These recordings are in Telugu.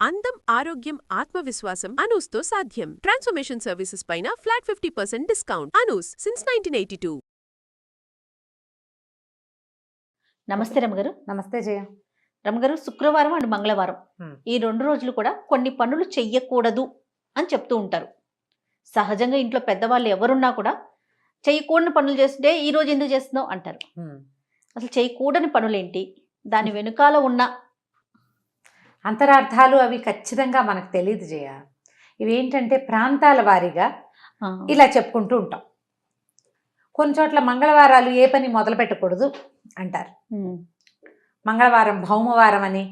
అందం, ఆరోగ్యం, ఆత్మవిశ్వాసం అనూస్తో సాధ్యం. ట్రాన్స్ఫర్మేషన్ సర్వీసెస్ పైన ఫ్లాట్ 50% డిస్కౌంట్. అనూస్ సిన్స్ 1982. నమస్తే రమగారు. నమస్తే జయ. రమగారు, శుక్రవారం అండ్ మంగళవారం ఈ 2 రోజులు కూడా కొన్ని పనులు చెయ్యకూడదు అని చెప్తూ ఉంటారు. సహజంగా ఇంట్లో పెద్దవాళ్ళు ఎవరున్నా కూడా చేయకూడని పనులు చేస్తుంటే ఈ రోజు ఎందుకు చేస్తున్నావు అంటారు. అసలు చేయకూడని పనులేంటి, దాని వెనుకాల ఉన్న అంతరార్థాలు అవి ఖచ్చితంగా మనకు తెలియదు జయ. ఇవేంటంటే ప్రాంతాల వారీగా ఇలా చెప్పుకుంటూ ఉంటాం. కొన్ని చోట్ల మంగళవారాలు ఏ పని మొదలు పెట్టకూడదు అంటారు. మంగళవారం భౌమవారం అని,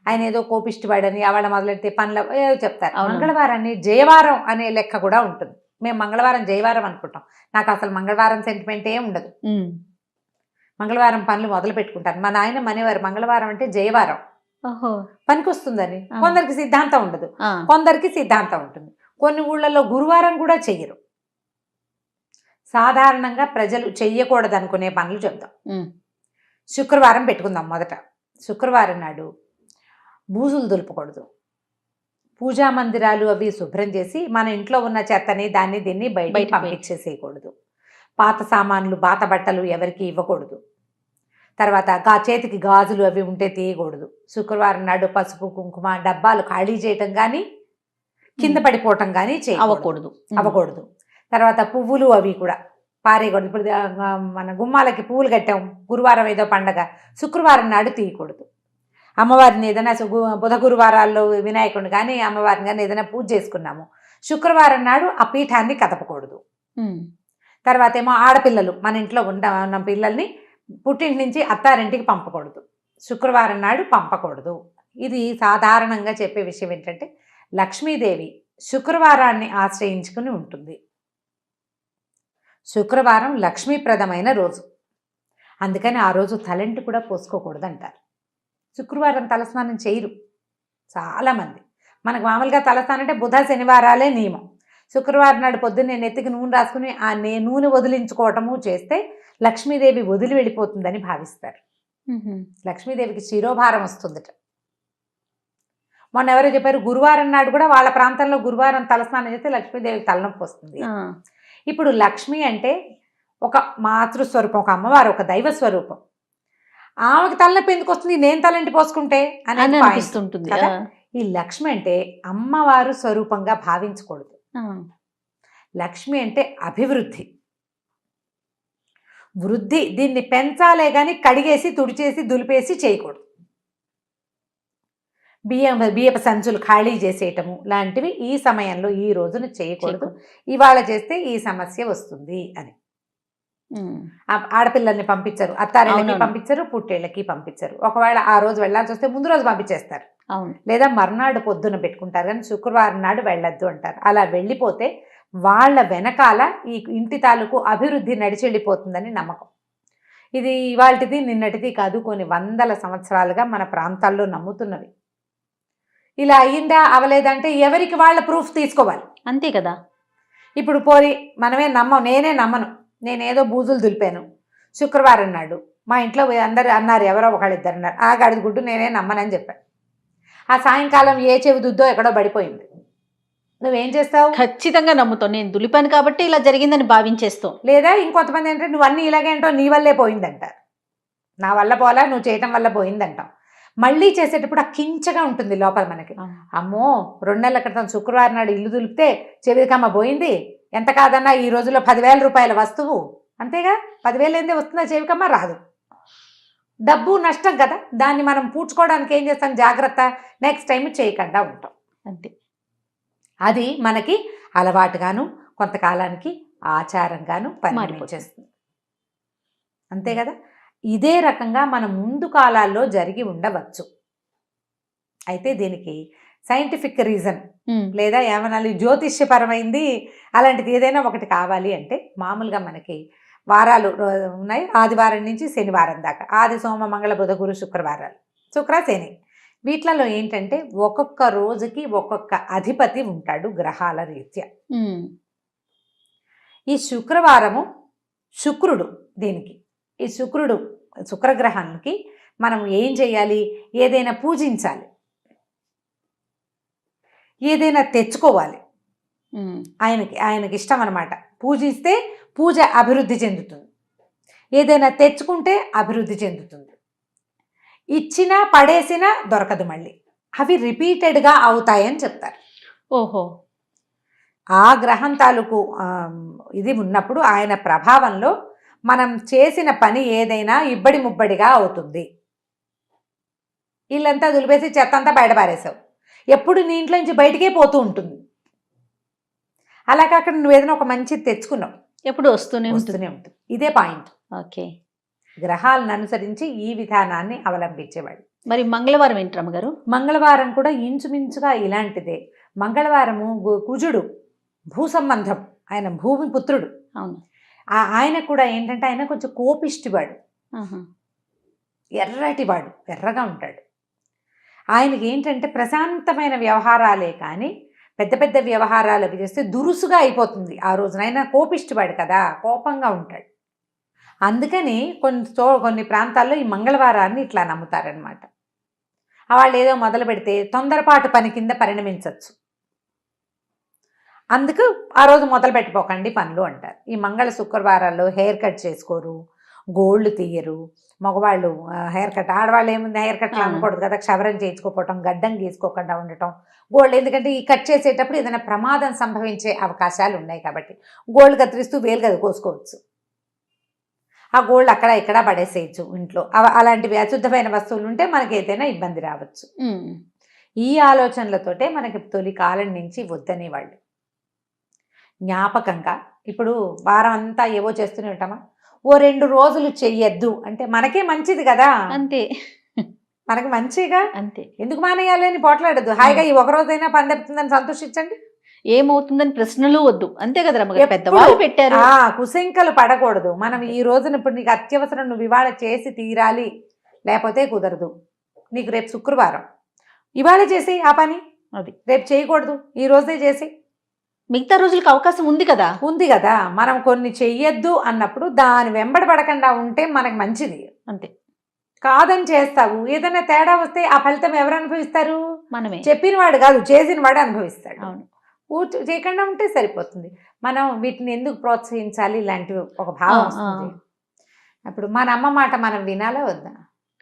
ఆయన ఏదో కోపిష్టివాడని ఆవిడ మొదలెడితే పనులు ఏదో చెప్తారు. మంగళవారాన్ని జయవారం అనే లెక్క కూడా ఉంటుంది. మేము మంగళవారం జయవారం అనుకుంటాం. నాకు అసలు మంగళవారం సెంటిమెంట్ ఏం ఉండదు. మంగళవారం పనులు మొదలు పెట్టుకుంటారు. మా నాయన మనేవారు మంగళవారం అంటే జయవారం పనికి వస్తుందని. కొందరికి సిద్ధాంతం ఉండదు, కొందరికి సిద్ధాంతం ఉంటుంది. కొన్ని ఊళ్ళల్లో గురువారం కూడా చెయ్యరు. సాధారణంగా ప్రజలు చెయ్యకూడదు అనుకునే పనులు చెప్తాం. శుక్రవారం పెట్టుకుందాం. మొదట శుక్రవారం నాడు బూజులు దులుపకూడదు. పూజా మందిరాలు అవి శుభ్రం చేసి మన ఇంట్లో ఉన్న చెత్తని దాన్ని దీన్ని బయట పంపించేసేయకూడదు. పాత సామాన్లు, పాత బట్టలు ఎవరికి ఇవ్వకూడదు. తర్వాత చేతికి గాజులు అవి ఉంటే తీయకూడదు. శుక్రవారం నాడు పసుపు కుంకుమ డబ్బాలు ఖాళీ చేయటం కానీ కింద పడిపోవటం కానీ అవ్వకూడదు. తర్వాత పువ్వులు అవి కూడా పారేయకూడదు. ఇప్పుడు మన గుమ్మాలకి పువ్వులు కట్టాం, గురువారం ఏదో పండగ, శుక్రవారం నాడు తీయకూడదు. అమ్మవారిని ఏదైనా బుధ గురువారాల్లో వినాయకుడిని కానీ అమ్మవారిని కానీ ఏదైనా పూజ చేసుకున్నాము, శుక్రవారం నాడు ఆ పీఠాన్ని కదపకూడదు. తర్వాత ఏమో ఆడపిల్లలు మన ఇంట్లో ఉన్న పిల్లల్ని పుట్టింటి నుంచి అత్తారింటికి పంపకూడదు. శుక్రవారం నాడు పంపకూడదు. ఇది సాధారణంగా చెప్పే విషయం ఏంటంటే లక్ష్మీదేవి శుక్రవారాన్ని ఆశ్రయించుకుని ఉంటుంది. శుక్రవారం లక్ష్మీప్రదమైన రోజు. అందుకని ఆ రోజు తలంటి కూడా పోసుకోకూడదు అంటారు. శుక్రవారం తలస్నానం చేయరు చాలామంది. మనకు మామూలుగా తలస్నానం అంటే బుధ శనివారాలే నియమం. శుక్రవారం నాడు పొద్దున్నే నెత్తికి నూనె రాసుకుని ఆ నూనె వదిలించుకోవటము చేస్తే లక్ష్మీదేవి వదిలి వెళ్ళిపోతుందని భావిస్తారు. లక్ష్మీదేవికి శిరోభారం వస్తుందట. మొన్న ఎవరో చెప్పారు గురువారం నాడు కూడా వాళ్ళ ప్రాంతంలో గురువారం తలస్నానం చేస్తే లక్ష్మీదేవికి తలనొప్పి వస్తుంది. ఇప్పుడు లక్ష్మి అంటే ఒక మాతృస్వరూపం, ఒక అమ్మవారు, ఒక దైవ స్వరూపం. ఆమెకు తలనొప్పి ఎందుకు వస్తుంది నేను తలంటి పోసుకుంటే అని అనిపిస్తుంటుంది కదా. ఈ లక్ష్మి అంటే అమ్మవారు స్వరూపంగా భావించకూడదు. లక్ష్మి అంటే అభివృద్ధి, వృద్ధి. దీన్ని పెంచాలే కానీ కడిగేసి తుడిచేసి దులిపేసి చేయకూడదు. బియ్యపు సంచులు ఖాళీ చేసేయటము లాంటివి ఈ సమయంలో ఈ రోజున చేయకూడదు. ఇవాళ చేస్తే ఈ సమస్య వస్తుంది అని. ఆడపిల్లల్ని పంపించరు, అత్తారేళ్ళకి పంపించరు, పుట్టేళ్ళకి పంపించరు. ఒకవేళ ఆ రోజు వెళ్ళాల్సి వస్తే ముందు రోజు పంపించేస్తారు, లేదా మర్నాడు పొద్దున పెట్టుకుంటారు. కానీ శుక్రవారం నాడు వెళ్ళొద్దు అంటారు. అలా వెళ్ళిపోతే వాళ్ళ వెనకాల ఈ ఇంటి తాలూకు అభివృద్ధి నడిచి వెళ్ళిపోతుందని నమ్మకం. ఇది ఇవాళది నిన్నటిది కాదు, కొన్ని వందల సంవత్సరాలుగా మన ప్రాంతాల్లో నమ్ముతున్నవి. ఇలా అయ్యిందా అవలేదంటే ఎవరికి వాళ్ళ ప్రూఫ్ తీసుకోవాలి, అంతే కదా. ఇప్పుడు పోరి మనమే నేనే నమ్మను, నేనేదో బూజులు దులిపాను శుక్రవారం నాడు, మా ఇంట్లో అందరు అన్నారు, ఎవరో ఒకళ్ళిద్దరు అన్నారు, ఆ గడిది గుడ్డు నేనే నమ్మనని చెప్పాను. ఆ సాయంకాలం ఏ చెవి దుద్దో ఎక్కడో పడిపోయింది. నువ్వేం చేస్తావు? ఖచ్చితంగా నమ్ముతావు, నేను దులిపాను కాబట్టి ఇలా జరిగిందని భావించేస్తావు. లేదా ఇంకొంతమంది ఏంటంటే నువ్వు అన్నీ ఇలాగేంటో నీ వల్లే పోయిందంటారు. నా వల్ల పోలా, నువ్వు చేయటం వల్ల పోయిందంటావు. మళ్ళీ చేసేటప్పుడు ఆ కించగా ఉంటుంది లోపల మనకి. అమ్మో 2 నెలల క్రితం శుక్రవారం నాడు ఇల్లు దులిపితే చెవికమ్మ పోయింది, ఎంత కాదన్నా ఈ రోజుల్లో 10,000 రూపాయల వస్తువు, అంతేగా 10,000 ఏందే వస్తుందా చెవికమ్మ? రాదు. డబ్బు నష్టం కదా. దాన్ని మనం పూడ్చుకోవడానికి ఏం చేస్తాం? జాగ్రత్త, నెక్స్ట్ టైం చేయకుండా ఉంటాం, అంతే. అది మనకి అలవాటుగాను కొంతకాలానికి ఆచారంగాను పరిణమించేస్తుంది, అంతే కదా. ఇదే రకంగా మన ముందు కాలాల్లో జరిగి ఉండవచ్చు. అయితే దీనికి సైంటిఫిక్ రీజన్ లేదా ఏమనాలి, జ్యోతిష్యపరమైంది అలాంటిది ఏదైనా ఒకటి కావాలి అంటే మామూలుగా మనకి వారాలు ఉన్నాయి. ఆదివారం నుంచి శనివారం దాకా, ఆది సోమ మంగళ బుధ గురు శుక్రవారాలు, శుక్ర శని. వీటిలలో ఏంటంటే ఒక్కొక్క రోజుకి ఒక్కొక్క అధిపతి ఉంటాడు గ్రహాల రీత్యా. ఈ శుక్రవారము శుక్రుడు. దీనికి ఈ శుక్రగ్రహానికి మనం ఏం చేయాలి? ఏదైనా పూజించాలి. ఏదైనా తెచ్చుకోవాలి. ఉమ్. ఆయనకి ఇష్టం అనమాట. పూజిస్తే పూజ అభివృద్ధి చెందుతుంది, ఏదైనా తెచ్చుకుంటే అభివృద్ధి చెందుతుంది. ఇచ్చినా పడేసినా దొరకదు, మళ్ళీ అవి రిపీటెడ్గా అవుతాయని చెప్తారు. ఓహో. ఆ గ్రహం తాలూకు ఇది ఉన్నప్పుడు ఆయన ప్రభావంలో మనం చేసిన పని ఏదైనా ఇబ్బడి ముబ్బడిగా అవుతుంది. ఇల్లంతా దులిపేసి చెత్త అంతా బయటపారేసావు, ఎప్పుడు నీ ఇంట్లో నుంచి బయటికే పోతూ ఉంటుంది. అలా కాకుండా నువ్వు ఏదైనా ఒక మంచిది తెచ్చుకున్నావు, ఎప్పుడు వస్తూనే వస్తూనే ఉంటుంది. ఇదే పాయింట్. ఓకే. గ్రహాలను అనుసరించి ఈ విధానాన్ని అవలంబించేవాడు. మరి మంగళవారం ఏంటి రమ్మగారు? మంగళవారం కూడా ఇంచుమించుగా ఇలాంటిదే. మంగళవారము కుజుడు భూ సంబంధం, ఆయన భూమి పుత్రుడు. అవును. ఆయన కూడా ఏంటంటే ఆయన కొంచెం కోపిష్టివాడు, ఆహా. ఎర్రటివాడు, ఎర్రగా ఉంటాడు. ఆయనకి ఏంటంటే ప్రశాంతమైన వ్యవహారాలే కానీ పెద్ద పెద్ద వ్యవహారాలు అవి చేస్తే దురుసుగా అయిపోతుంది. ఆ రోజున ఆయన కోపిష్టివాడు కదా, కోపంగా ఉంటాడు. అందుకని కొన్ని ప్రాంతాల్లో ఈ మంగళవారాన్ని ఇట్లా నమ్ముతారనమాట. వాళ్ళు ఏదో మొదలు పెడితే తొందరపాటు పని కింద పరిణమించవచ్చు. అందుకు ఆ రోజు మొదలు పెట్టిపోకండి పనులు అంటారు. ఈ మంగళ శుక్రవారాల్లో హెయిర్ కట్ చేసుకోరు, గోళ్ళు తీయరు. మగవాళ్ళు హెయిర్ కట్, ఆడవాళ్ళు ఏముంది హెయిర్ కట్లు అనకూడదు కదా, క్షవరం చేయించుకోవటం, గడ్డం గీసుకోకుండా ఉండటం, గోల్డ్. ఎందుకంటే ఈ కట్ చేసేటప్పుడు ఏదైనా ప్రమాదం సంభవించే అవకాశాలు ఉన్నాయి కాబట్టి గోల్డ్ కత్తిరిస్తూ వేలు కదా కోసుకోవచ్చు. ఆ గోల్డ్ అక్కడ ఇక్కడ పడేసేయచ్చు ఇంట్లో. అలాంటివి అశుద్ధమైన వస్తువులు ఉంటే మనకి ఏదైనా ఇబ్బంది రావచ్చు. ఈ ఆలోచనలతోటే మనకి తొలి కాలం నుంచి వద్దనేవాళ్ళు. జ్ఞాపకంగా ఇప్పుడు వారం అంతా ఏవో చేస్తూనే ఉంటామా, ఓ 2 రోజులు చెయ్యొద్దు అంటే మనకే మంచిది కదా, అంతే, మనకి మంచిగా, అంతే. ఎందుకు మానేయాలి అని పోట్లాడద్దు. హాయిగా ఈ ఒక రోజైనా పని తప్పుతుందని సంతోషించండి. ఏమవుతుందని ప్రశ్నలు వద్దు, అంతే కదా రమ్మగారు, పెద్దవాళ్ళు పెట్టారు. కుశంకలు పడకూడదు. మనం ఈ రోజున ఇప్పుడు నీకు అత్యవసరం, నువ్వు ఇవాళ చేసి తీరాలి, లేకపోతే కుదరదు. నీకు రేపు శుక్రవారం, ఇవాళ చేసి ఆ పని, అది రేపు చేయకూడదు, ఈ రోజే చేసి. మిగతా రోజులకు అవకాశం ఉంది కదా, ఉంది కదా. మనం కొన్ని చెయ్యొద్దు అన్నప్పుడు దాని వెంబడి పడకుండా ఉంటే మనకు మంచిది. అంతే. కాదని చేస్తావు, ఏదైనా తేడా వస్తే ఆ ఫలితం ఎవరు అనుభవిస్తారు? మనమే. చెప్పిన వాడు కాదు, చేసిన వాడు అనుభవిస్తాడు. అవును. చేయకుండా ఉంటే సరిపోతుంది. మనం వీటిని ఎందుకు ప్రోత్సహించాలి, ఇలాంటివి ఒక భావం వస్తుంది. అప్పుడు మన అమ్మ మాట మనం వినాలా వద్దా?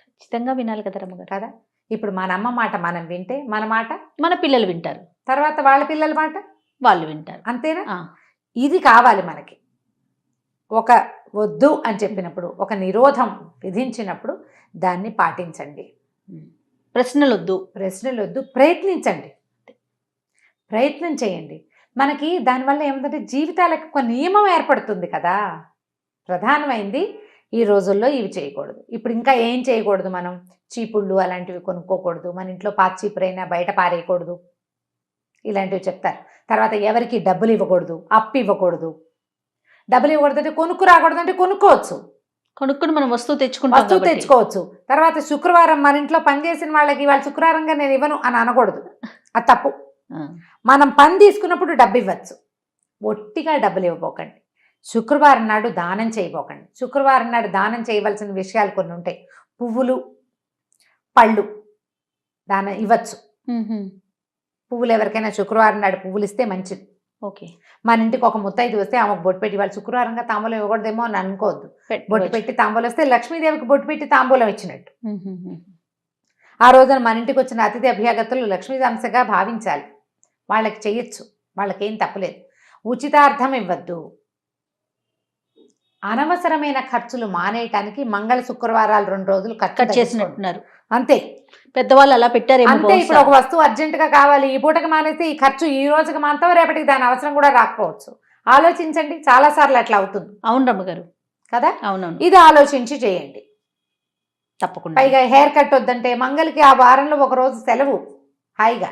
ఖచ్చితంగా వినాలి కదా రమ్మగారు. కదా. ఇప్పుడు మన అమ్మ మాట మనం వింటే మన మాట మన పిల్లలు వింటారు, తర్వాత వాళ్ళ పిల్లల మాట వాళ్ళు వింటారు. అంతేనా? ఇది కావాలి మనకి. ఒక వద్దు అని చెప్పినప్పుడు, ఒక నిరోధం విధించినప్పుడు దాన్ని పాటించండి. ప్రశ్నలు వద్దు, ప్రయత్నించండి, ప్రయత్నం చేయండి. మనకి దానివల్ల ఏమిటంటే జీవితాలకు ఒక నియమం ఏర్పడుతుంది కదా. ప్రధానమైంది ఈ రోజుల్లో ఇవి చేయకూడదు. ఇప్పుడు ఇంకా ఏం చేయకూడదు, మనం చీపుళ్ళు అలాంటివి కొనుక్కోకూడదు, మన ఇంట్లో పాత చీపురైనా బయట పారేయకూడదు, ఇలాంటివి చెప్తారు. తర్వాత ఎవరికి డబ్బులు ఇవ్వకూడదు, అప్పు ఇవ్వకూడదు. డబ్బులు ఇవ్వకూడదు అంటే కొనుక్కు రాకూడదు అంటే కొనుక్కోవచ్చు, కొనుక్కుని మనం వస్తువు తెచ్చుకోవచ్చు. తర్వాత శుక్రవారం మన ఇంట్లో పనిచేసిన వాళ్ళకి వాళ్ళు శుక్రవారంగా నేను ఇవ్వను అని అనకూడదు, అది తప్పు. మనం పని తీసుకున్నప్పుడు డబ్బు ఇవ్వచ్చు, ఒట్టిగా డబ్బులు ఇవ్వబోకండి. శుక్రవారం నాడు దానం చేయబోకండి. శుక్రవారం నాడు దానం చేయవలసిన విషయాలు కొన్ని ఉంటాయి. పువ్వులు, పళ్ళు దానం ఇవ్వచ్చు. పువ్వులు ఎవరికైనా శుక్రవారం నాడు పువ్వులు ఇస్తే మంచిది. ఓకే. మన ఇంటికి ఒక ముత్తైదు వస్తే ఆమెకు బొట్టు పెట్టి, వాళ్ళు శుక్రవారంగా తాంబూలం ఇవ్వకూడదేమో అని అనుకోవద్దు. బొట్టు పెట్టి తాంబూలం వస్తే లక్ష్మీదేవికి బొట్టు పెట్టి తాంబూలం ఇచ్చినట్టు. ఆ రోజున మన ఇంటికి వచ్చిన అతిథి అభ్యాగతులు లక్ష్మీ అంశగా భావించాలి. వాళ్ళకి చెయ్యొచ్చు, వాళ్ళకేం తప్పలేదు. ఉచితార్థం ఇవ్వద్దు. అనవసరమైన ఖర్చులు మానేయటానికి మంగళ శుక్రవారాలు 2 రోజులు కట్ చేసినట్టున్నారు. అంతే, పెద్దవాళ్ళు అలా పెట్టారు అంతే. ఇప్పుడు ఒక వస్తువు అర్జెంటుగా కావాలి, ఈ పూటకి మానేస్తే ఈ ఖర్చు ఈ రోజుకి మాంతావు, రేపటికి దాని అవసరం కూడా రాకపోవచ్చు. ఆలోచించండి, చాలా సార్లు అట్లా అవుతుంది. అవును రమ్మగారు కదా. అవునవును. ఇది ఆలోచించి చేయండి తప్పకుండా. పైగా హెయిర్ కట్ వద్దంటే మంగళకి ఆ వారంలో ఒక రోజు సెలవు, హాయిగా.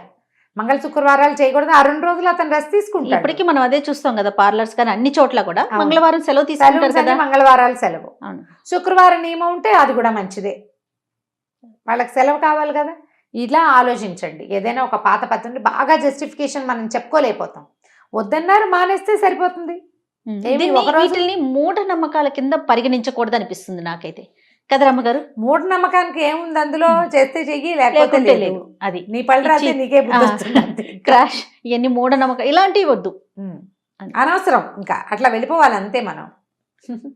మంగళ శుక్రవారాలు చేయకూడదు, ఆ 2 రోజులు అతను రెస్ట్ తీసుకుంటాడు. ఇప్పటికీ మనం అదే చూస్తాం కదా, పార్లర్స్ కానీ అన్ని చోట్ల కూడా మంగళవారం సెలవు తీసుకుంటారు కదా. మంగళవారాలు సెలవు. శుక్రవారం నియమం ఉంటే అది కూడా మంచిదే, వాళ్ళకి సెలవు కావాలి కదా. ఇలా ఆలోచించండి. ఏదైనా ఒక పాత పద్ధతి బాగా జస్టిఫికేషన్ మనం చెప్పుకోలేకపోతాం, వద్దన్నారు మానేస్తే సరిపోతుంది. వీటిని మూఢ నమ్మకాల కింద పరిగణించకూడదు అనిపిస్తుంది నాకైతే. కదా రమ్మగారు? మూఢనమ్మకానికి ఏముంది అందులో? చేస్తే చెయ్యి, లేకపోతే లేకుంటే లేదు. లేదు. అది నీ పళ్ళు రాస్తే ఇచ్చి- నీకే బుద్ధి ఆ. వస్తుంది అంతే. క్రాష్, ఇవన్నీ మూఢనమ్మకం, ఇలాంటివి వద్దు. అనవసరం, ఇంకా అట్లా వెళ్ళిపోవాలి అంతే మనం.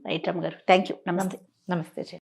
రైట్ రమ్మగారు, థ్యాంక్ యూ, నమస్తే. నమస్తే.